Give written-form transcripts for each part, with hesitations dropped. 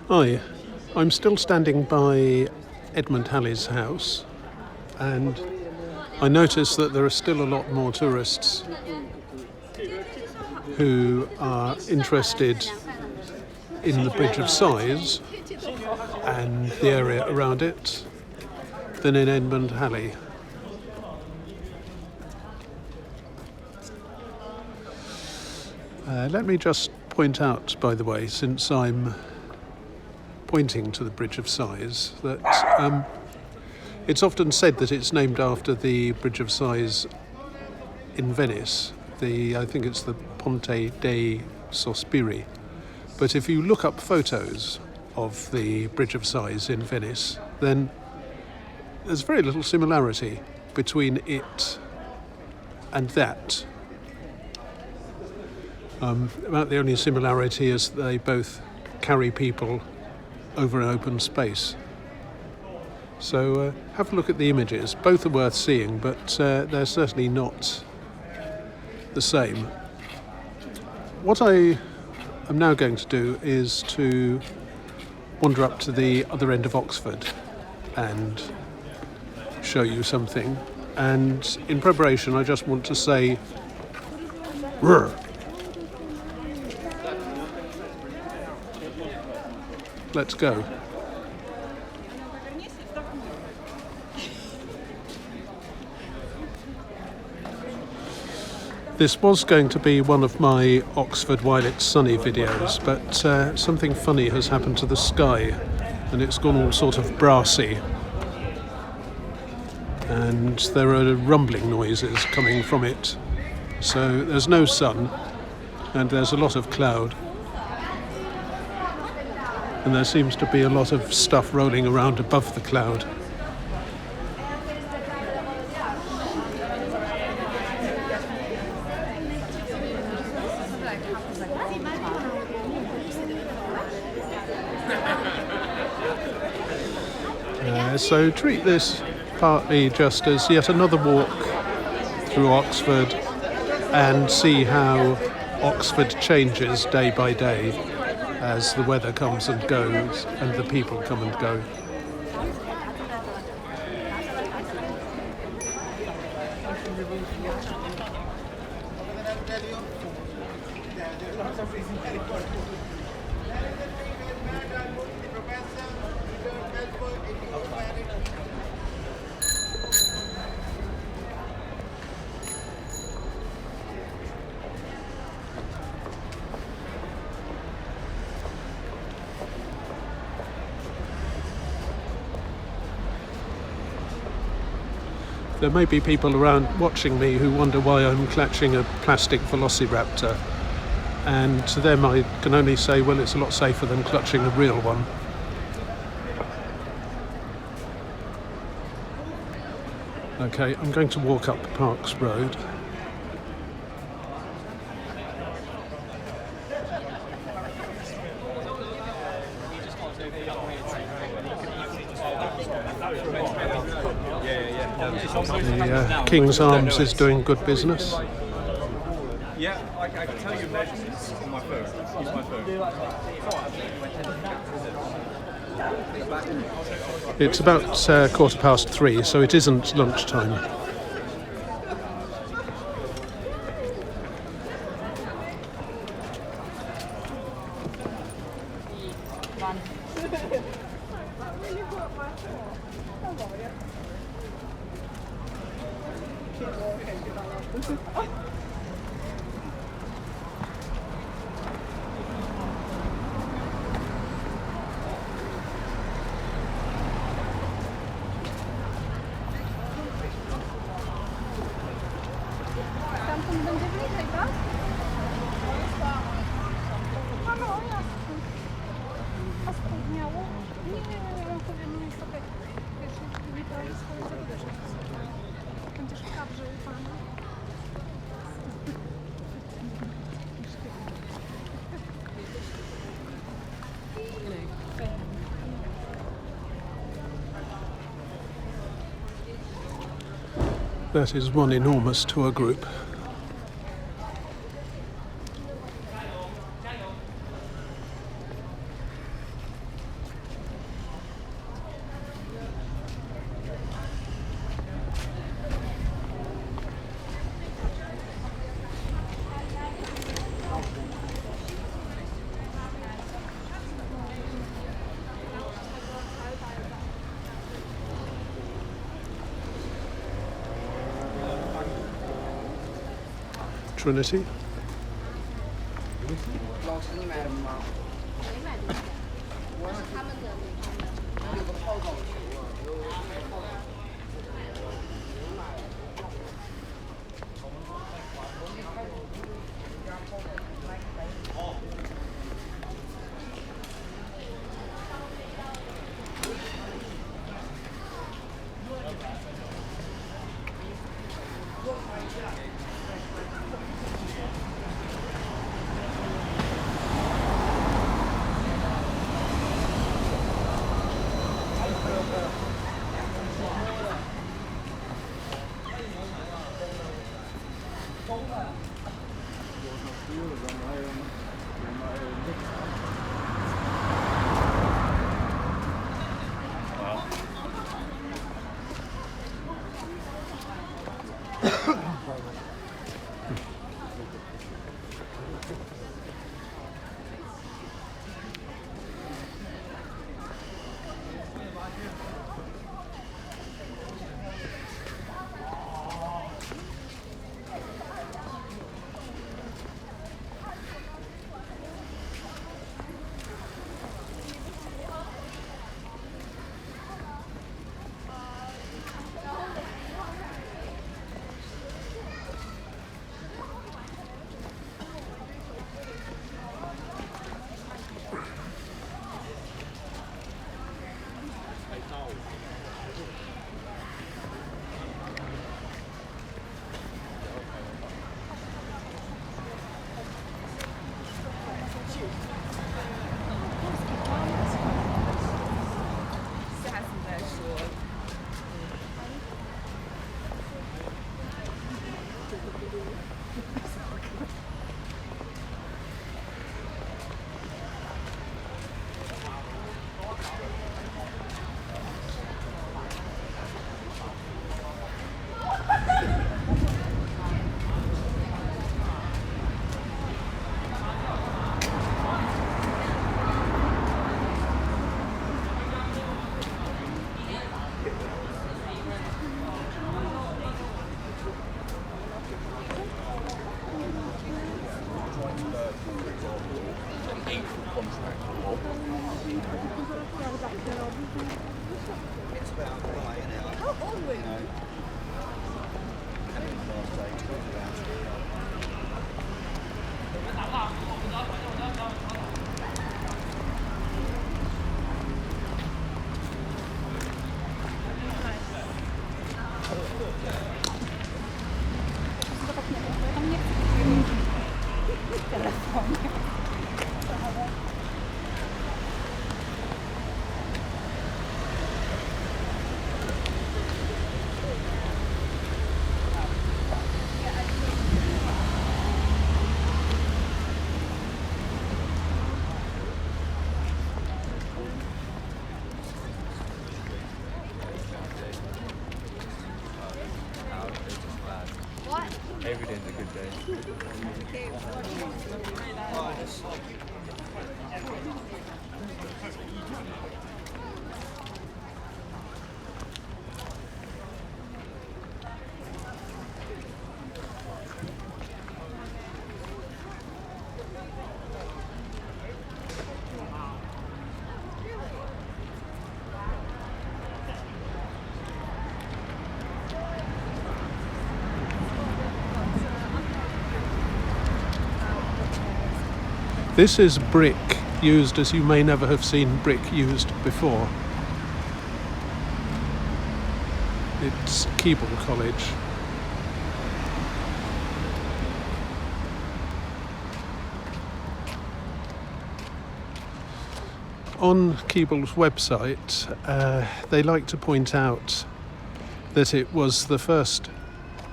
Hi, I'm still standing by Edmond Halley's house, and I notice that there are still a lot more tourists who are interested in the Bridge of Sighs and the area around it than in Edmond Halley. Let me just point out, by the way, since I'm pointing to the Bridge of Sighs, that it's often said that it's named after the Bridge of Sighs in Venice. I think it's the Ponte dei Sospiri. But if you look up photos of the Bridge of Sighs in Venice, then there's very little similarity between it and that. About the only similarity is they both carry people over an open space. So have a look at the images. Both are worth seeing, but they're certainly not the same. What I am now going to do is to wander up to the other end of Oxford and show you something. And in preparation, I just want to say, "Rrr." Let's go. This was going to be one of my Oxford While It's Sunny videos, but something funny has happened to the sky and it's gone all sort of brassy. And there are rumbling noises coming from it. So there's no sun and there's a lot of cloud. And there seems to be a lot of stuff rolling around above the cloud. So treat this partly just as yet another walk through Oxford and see how Oxford changes day by day as the weather comes and goes and the people come and go. There may be people around watching me who wonder why I'm clutching a plastic velociraptor, and to them I can only say, well, it's a lot safer than clutching a real one. Okay, I'm going to walk up Parks Road. The King's Arms is doing good business. Yeah, I can tell you measurements on my phone. Use my phone. It's about 3:15, so it isn't lunchtime. That is one enormous tour group. Trinity. Every day's a good day. This is brick used as you may never have seen brick used before. It's Keble College. On Keble's website, they like to point out that it was the first,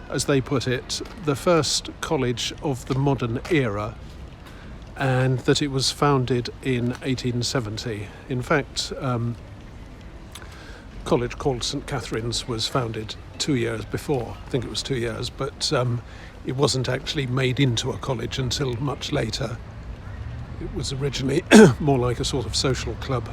as they put it, the first college of the modern era, and that it was founded in 1870. In fact, college called St Catherine's was founded 2 years before. I think it was 2 years, but it wasn't actually made into a college until much later. It was originally more like a sort of social club.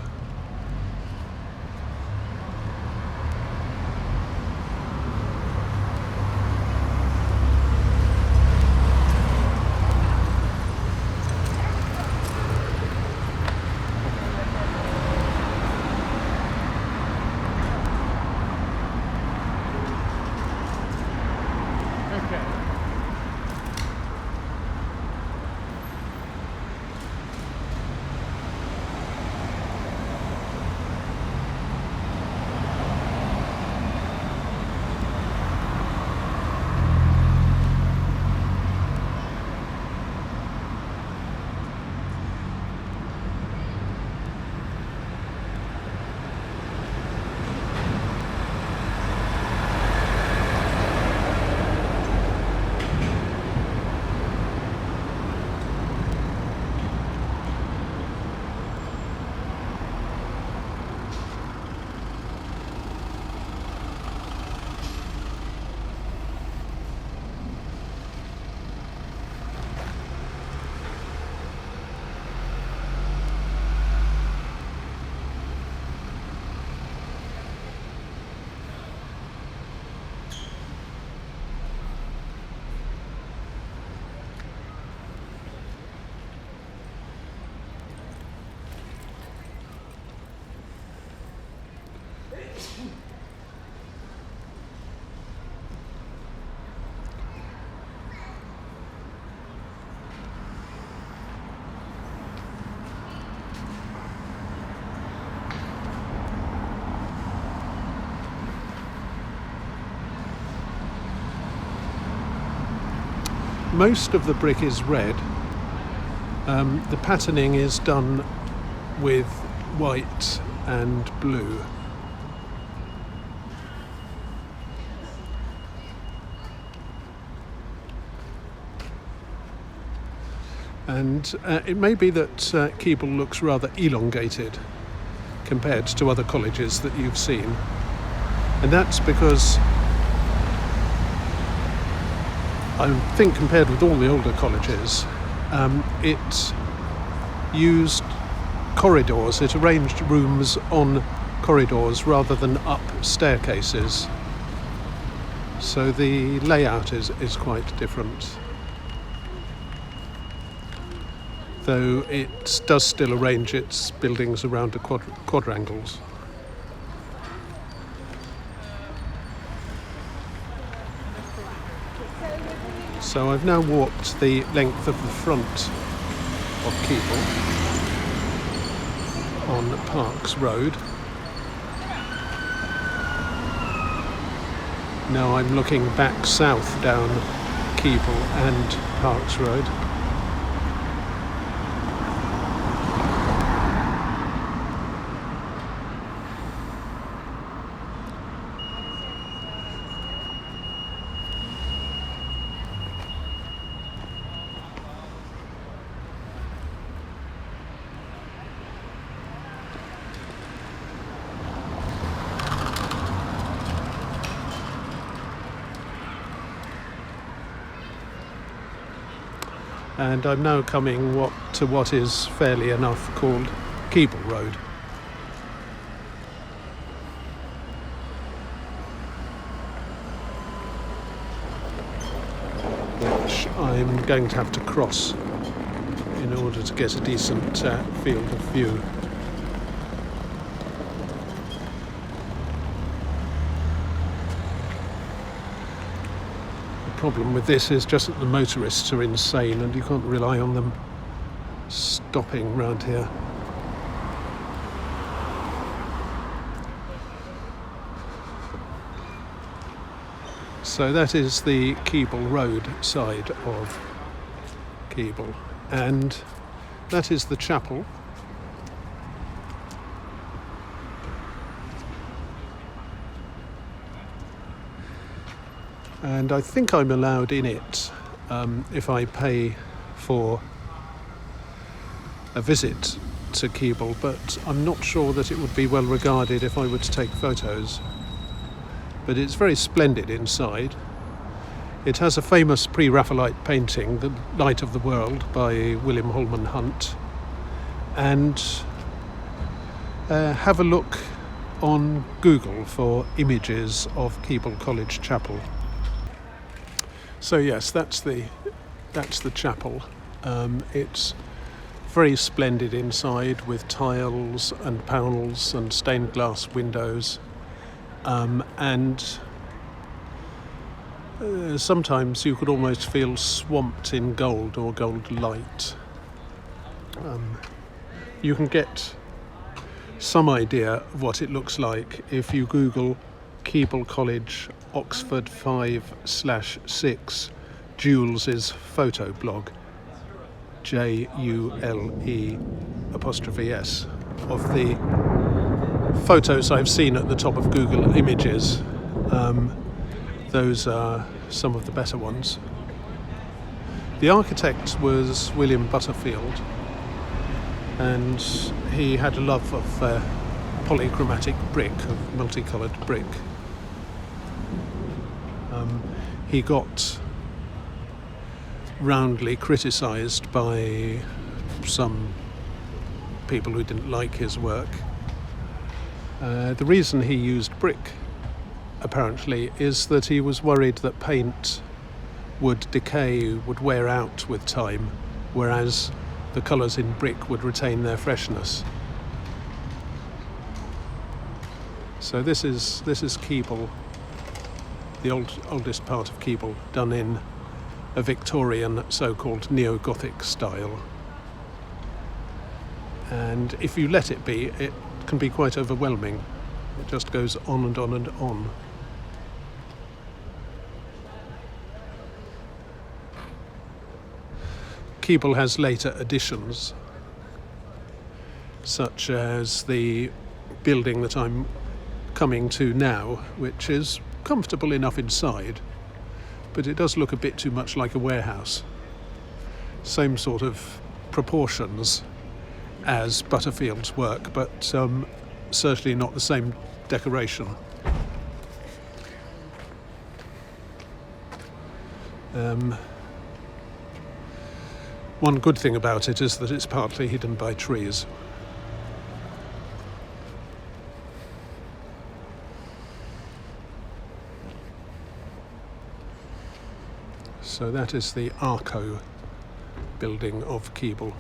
most of the brick is red. The patterning is done with white and blue. And it may be that Keble looks rather elongated compared to other colleges that you've seen. And that's because I think compared with all the older colleges, it used corridors. It arranged rooms on corridors rather than up staircases. So the layout is quite different. Though it does still arrange its buildings around the quadrangles. So I've now walked the length of the front of Keble on Parks Road. Now I'm looking back south down Keble and Parks Road. And I'm now coming to what is fairly enough called Keble Road. Which I'm going to have to cross in order to get a decent field of view. The problem with this is just that the motorists are insane and you can't rely on them stopping round here. So that is the Keble Road side of Keble, and that is the chapel. And I think I'm allowed in it if I pay for a visit to Keble, but I'm not sure that it would be well regarded if I were to take photos. But it's very splendid inside. It has a famous pre-Raphaelite painting, The Light of the World, by William Holman Hunt. And have a look on Google for images of Keble College Chapel. So yes, that's the chapel. It's very splendid inside with tiles and panels and stained glass windows, and sometimes you could almost feel swamped in gold or gold light. You can get some idea of what it looks like if you Google Keble College Oxford 5/6 Jules' photo blog, JULE''S, of the photos I've seen at the top of Google Images. Those are some of the better ones. The architect was William Butterfield, and he had a love of polychromatic brick, of multicoloured brick. He got roundly criticised by some people who didn't like his work. The reason he used brick, apparently, is that he was worried that paint would decay, would wear out with time, whereas the colours in brick would retain their freshness. So this is Keble, the oldest part of Keble, done in a Victorian so-called neo-Gothic style. And if you let it be, it can be quite overwhelming. It just goes on and on and on. Keble has later additions, such as the building that I'm coming to now, which is comfortable enough inside, but it does look a bit too much like a warehouse. Same sort of proportions as Butterfield's work, but certainly not the same decoration. One good thing about it is that it's partly hidden by trees. So that is the Arco building of Keble.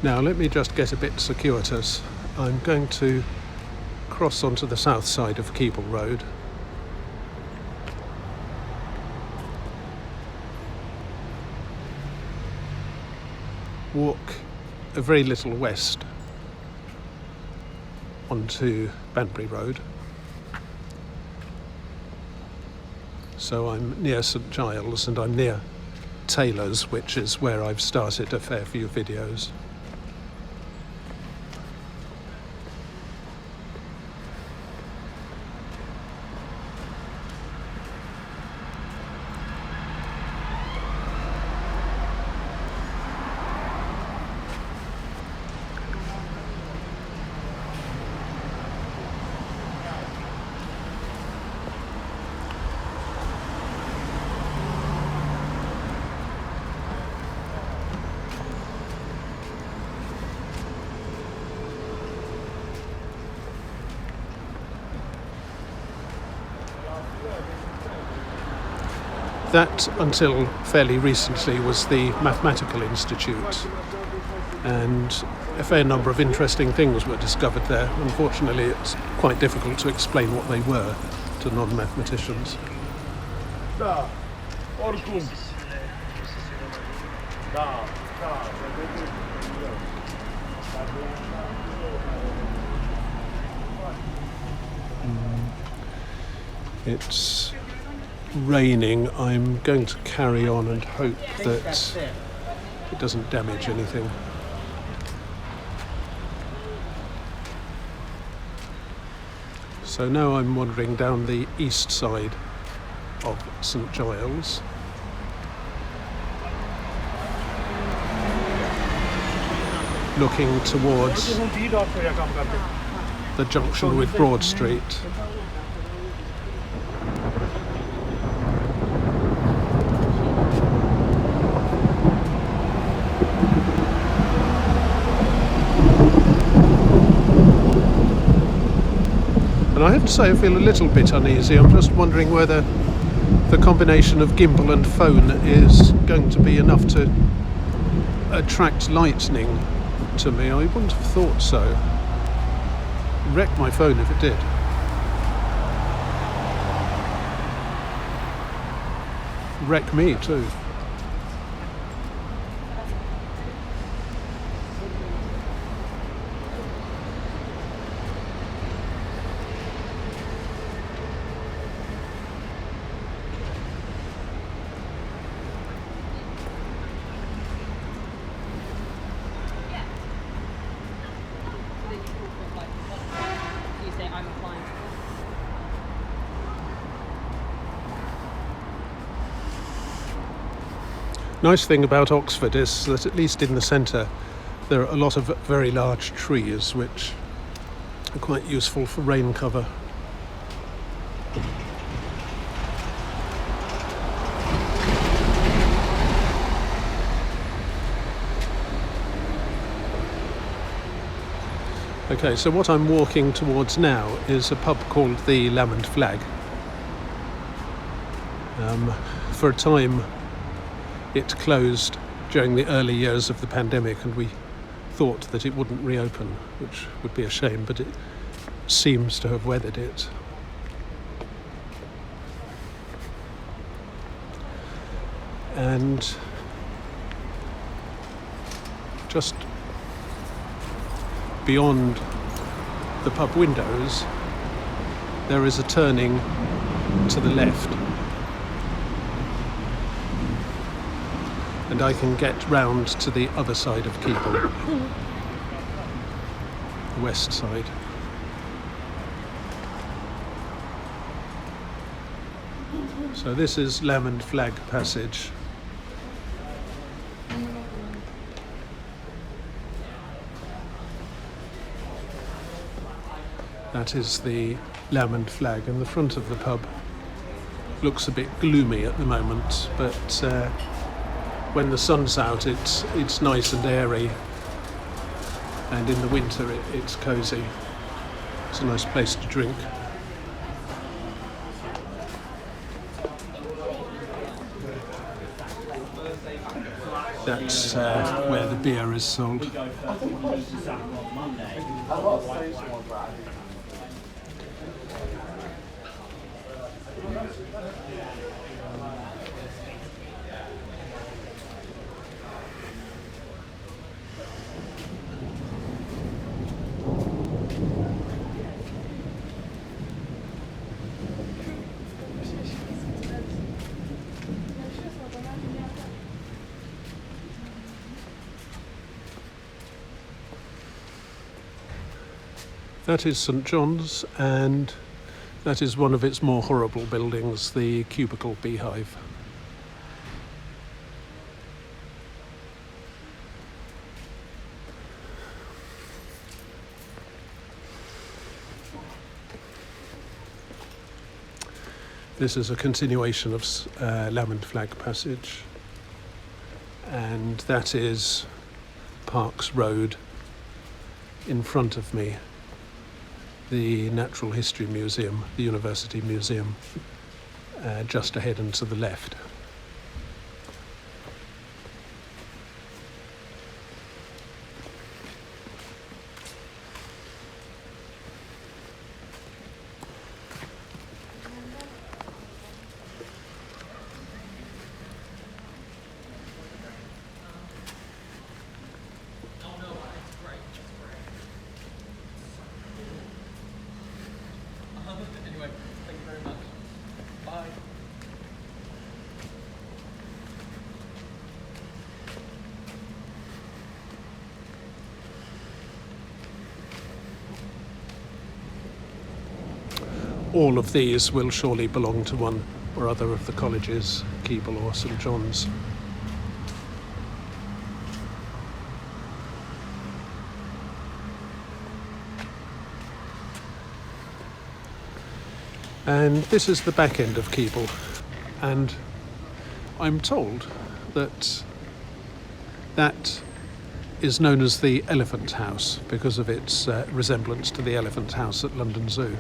Now let me just get a bit circuitous. I'm going to cross onto the south side of Keble Road. Walk a very little west onto Banbury Road. So I'm near St Giles and I'm near Taylor's, which is where I've started a fair few videos. That, until fairly recently, was the Mathematical Institute, and a fair number of interesting things were discovered there. Unfortunately, it's quite difficult to explain what they were to non-mathematicians. It's raining. I'm going to carry on and hope that it doesn't damage anything. So now I'm wandering down the east side of St Giles. Looking towards the junction with Broad Street. And I have to say I feel a little bit uneasy. I'm just wondering whether the combination of gimbal and phone is going to be enough to attract lightning to me. I wouldn't have thought so. Wreck my phone if it did. Wreck me too. Nice thing about Oxford is that at least in the centre there are a lot of very large trees which are quite useful for rain cover. Okay, so what I'm walking towards now is a pub called the Lamb and Flag. for a time it closed during the early years of the pandemic, and we thought that it wouldn't reopen, which would be a shame, but it seems to have weathered it. And just beyond the pub windows there is a turning to the left, and I can get round to the other side of Keble, the west side. So this is Lamb and Flag Passage. That is the Lamb and Flag, and the front of the pub looks a bit gloomy at the moment, but when the sun's out it's nice and airy, and in the winter it's cosy. It's a nice place to drink. That's where the beer is sold. That is St John's, and that is one of its more horrible buildings, the cubicle beehive. This is a continuation of Lamb and Flag Passage, and that is Parks Road in front of me. The Natural History Museum, the University Museum, just ahead and to the left. Anyway, thank you very much. Bye. All of these will surely belong to one or other of the colleges, Keble or St John's. And this is the back end of Keble, and I'm told that that is known as the Elephant House because of its resemblance to the Elephant House at London Zoo.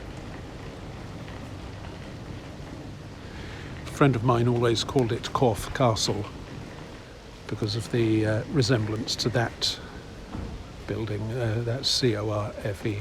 A friend of mine always called it Corfe Castle because of the resemblance to that building, that's C-O-R-F-E.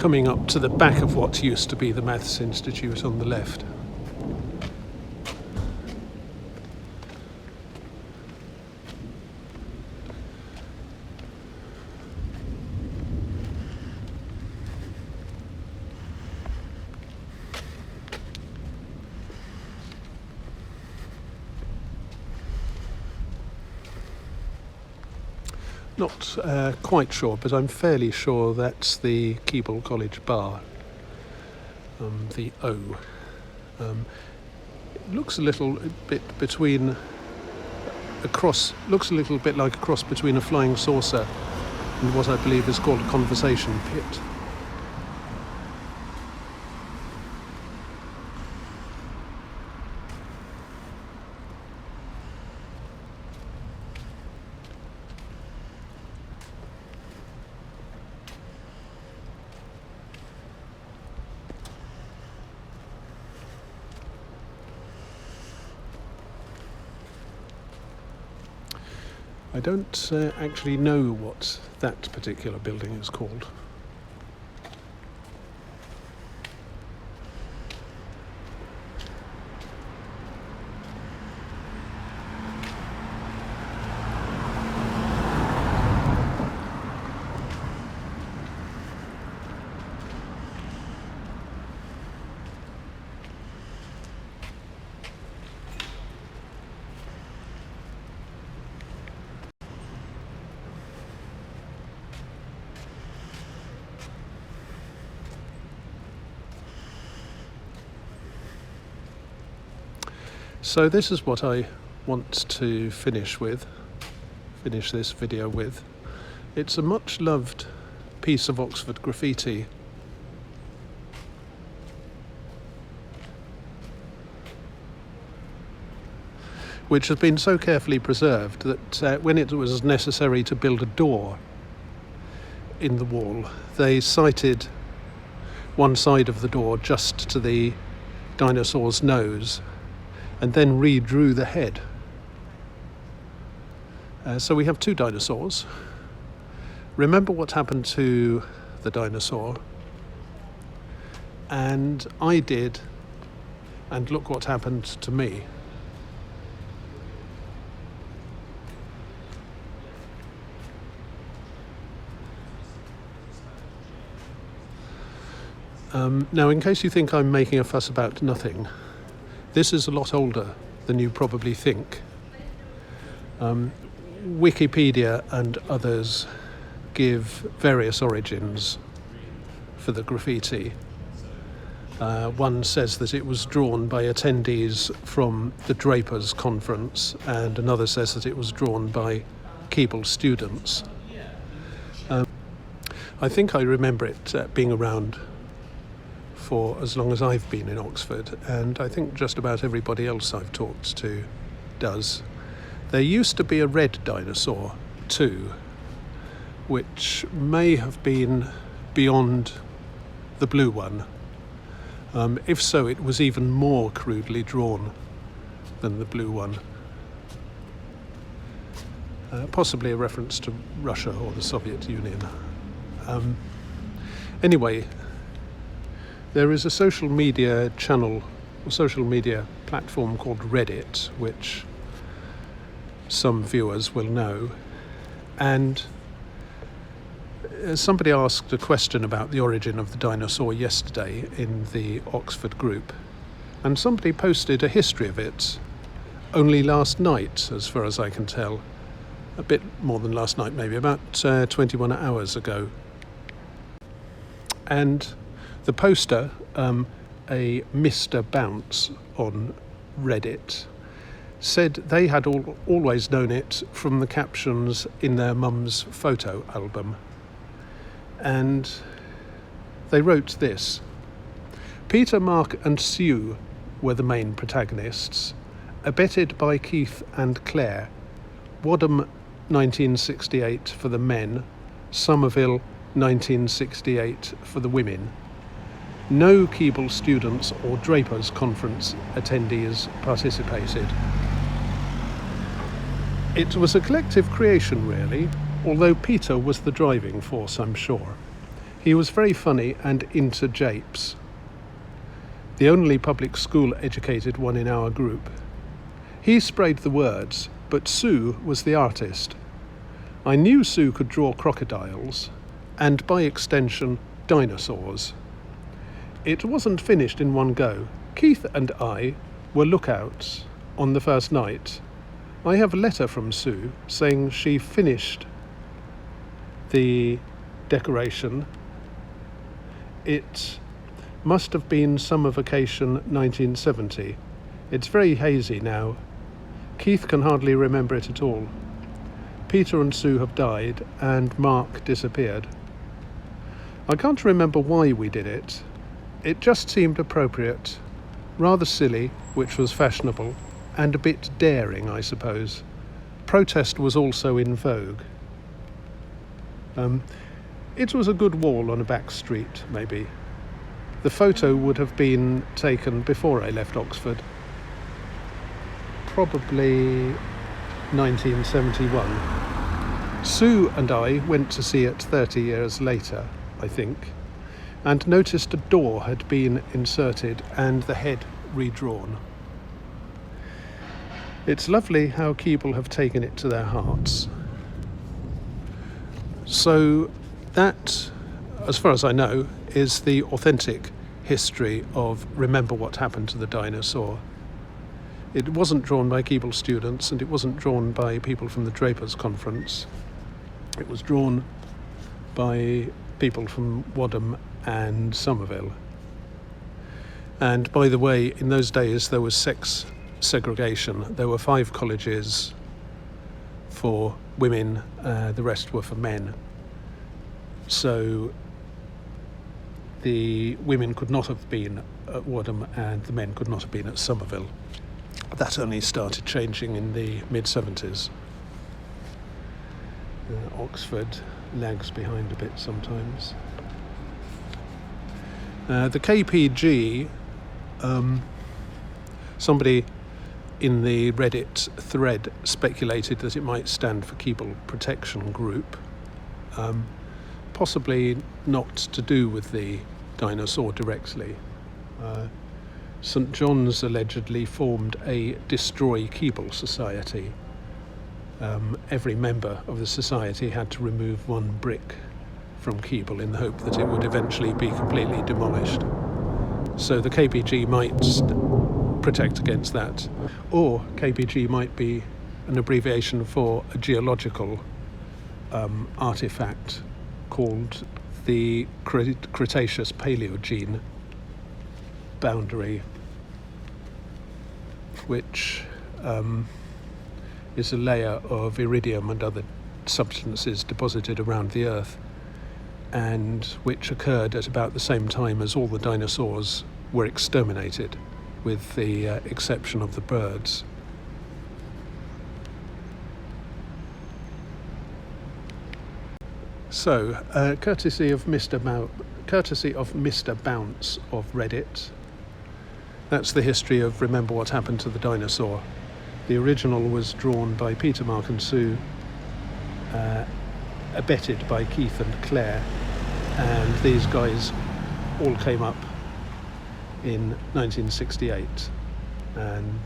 coming up to the back of what used to be the Maths Institute on the left. Not quite sure, but I'm fairly sure that's the Keble College Bar, the O. It looks a little bit between looks a little bit like a cross between a flying saucer and what I believe is called a conversation pit. I don't actually know what that particular building is called. So this is what I want to finish this video with. It's a much loved piece of Oxford graffiti. Which has been so carefully preserved that when it was necessary to build a door in the wall, they sited one side of the door just to the dinosaur's nose and then redrew the head. So we have two dinosaurs. Remember what happened to the dinosaur, and I did, and look what happened to me. Now, in case you think I'm making a fuss about nothing, this is a lot older than you probably think. Wikipedia and others give various origins for the graffiti. One says that it was drawn by attendees from the Drapers' Conference, and another says that it was drawn by Keble students. I think I remember it being around for as long as I've been in Oxford, and I think just about everybody else I've talked to does. There used to be a red dinosaur too, which may have been beyond the blue one. If so, it was even more crudely drawn than the blue one. Possibly a reference to Russia or the Soviet Union. Anyway, there is a social media channel, a social media platform called Reddit, which some viewers will know. And somebody asked a question about the origin of the dinosaur yesterday in the Oxford group. And somebody posted a history of it only last night, as far as I can tell. A bit more than last night, maybe, about 21 hours ago. And the poster, a MisterBounce on Reddit, said they had always known it from the captions in their mum's photo album. And they wrote this: Peter, Mark and Sue were the main protagonists, abetted by Keith and Clare. Wadham 1968 for the men, Somerville 1968 for the women. No Keble students or Drapers' Conference attendees participated. It was a collective creation, really, although Peter was the driving force, I'm sure. He was very funny and into japes. The only public school educated one in our group. He sprayed the words, but Sue was the artist. I knew Sue could draw crocodiles, and by extension, dinosaurs. It wasn't finished in one go. Keith and I were lookouts on the first night. I have a letter from Sue saying she finished the decoration. It must have been summer vacation 1970. It's very hazy now. Keith can hardly remember it at all. Peter and Sue have died, and Mark disappeared. I can't remember why we did it. It just seemed appropriate, rather silly, which was fashionable, and a bit daring, I suppose. Protest was also in vogue. It was a good wall on a back street, maybe. The photo would have been taken before I left Oxford. Probably 1971. Sue and I went to see it 30 years later, I think, and noticed a door had been inserted and the head redrawn. It's lovely how Keble have taken it to their hearts. So that, as far as I know, is the authentic history of Remember What Happened to the Dinosaur. It wasn't drawn by Keble students, and it wasn't drawn by people from the Drapers' Conference. It was drawn by people from Wadham and Somerville. And by the way, in those days there was sex segregation. There were 5 colleges for women, the rest were for men. So the women could not have been at Wadham and the men could not have been at Somerville. That only started changing in the mid-70s. Oxford lags behind a bit sometimes. The KPG, somebody in the Reddit thread speculated that it might stand for Keble Protection Group, possibly not to do with the dinosaur directly. St John's allegedly formed a Destroy Keble Society. Every member of the society had to remove 1 brick from Keble in the hope that it would eventually be completely demolished. So the KPG might protect against that. Or KPG might be an abbreviation for a geological artifact called the Cretaceous Paleogene boundary, which is a layer of iridium and other substances deposited around the Earth, and which occurred at about the same time as all the dinosaurs were exterminated, with the exception of the birds. So, courtesy of MisterBounce of Reddit, that's the history of Remember What Happened to the Dinosaur. The original was drawn by Peter, Mark and Sue, abetted by Keith and Clare, and these guys all came up in 1968, and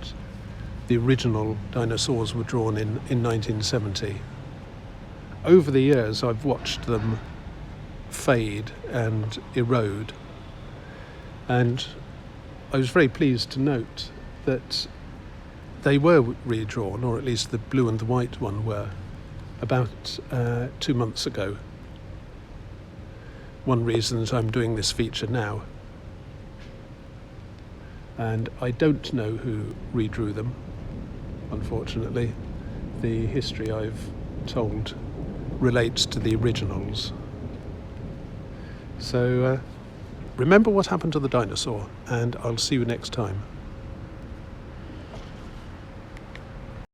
the original dinosaurs were drawn in 1970. Over the years I've watched them fade and erode, and I was very pleased to note that they were redrawn, or at least the blue and the white one were, about 2 months ago. One reason that I'm doing this feature now. And I don't know who redrew them, unfortunately. The history I've told relates to the originals. So remember what happened to the dinosaur, and I'll see you next time.